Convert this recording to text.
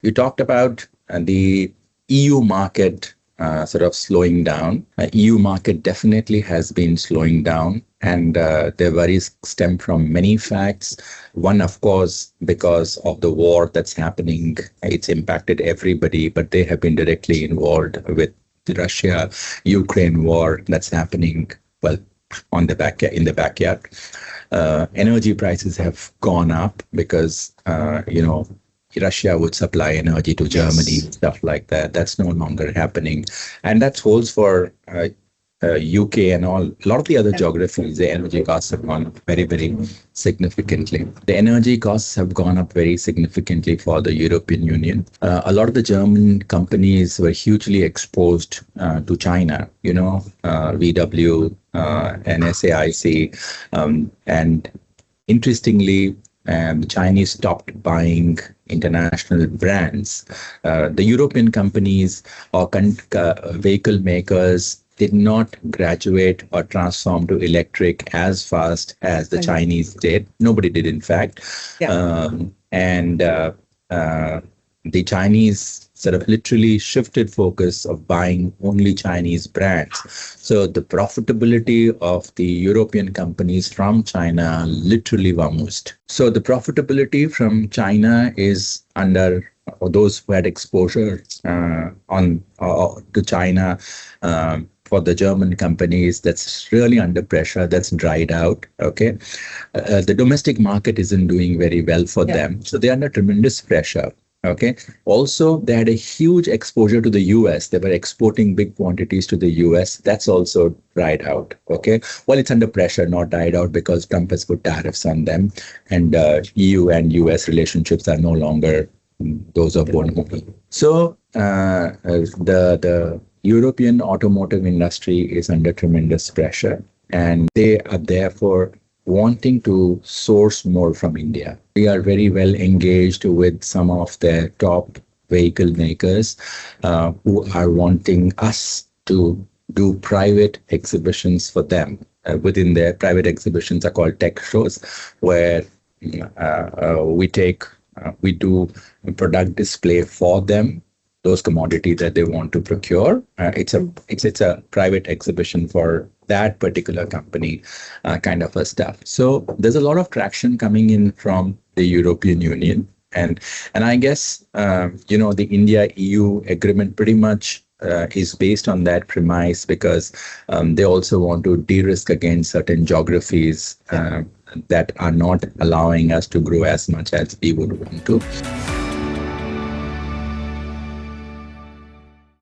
You talked about the EU market sort of slowing down. EU market definitely has been slowing down, and their worries stem from many facts. One, of course, because of the war that's happening. It's impacted everybody, but they have been directly involved with the Russia-Ukraine war that's happening, well, in the backyard. Energy prices have gone up because, Russia would supply energy to Germany, stuff like that. That's no longer happening. And that holds for UK and all. A lot of the other geographies, the energy costs have gone up very, very significantly. The energy costs have gone up very significantly for the European Union. A lot of the German companies were hugely exposed to China, VW and SAIC. And interestingly, the Chinese stopped buying international brands. The European companies or vehicle makers did not graduate or transform to electric as fast as the Chinese did. Nobody did, in fact. The Chinese sort of literally shifted focus of buying only Chinese brands. So the profitability of the European companies from China literally vamoosed. So the profitability from China is under, or those who had exposure to China, for the German companies, that's really under pressure. That's dried out. Okay, the domestic market isn't doing very well for them, so they're under tremendous pressure. Okay. Also, they had a huge exposure to the US. They were exporting big quantities to the US. That's also dried out. Okay. Well, it's under pressure, not died out, because Trump has put tariffs on them, and EU and US relationships are no longer those of one movie. So the European automotive industry is under tremendous pressure, and they are therefore wanting to source more from India. We are very well engaged with some of the top vehicle makers who are wanting us to do private exhibitions for them. Within their private exhibitions are called tech shows, where we do product display for them, those commodities that they want to procure. It's a private exhibition for that particular company, kind of a stuff. So there's a lot of traction coming in from the European Union, and I guess the India-EU agreement pretty much is based on that premise, because they also want to de-risk against certain geographies that are not allowing us to grow as much as we would want to.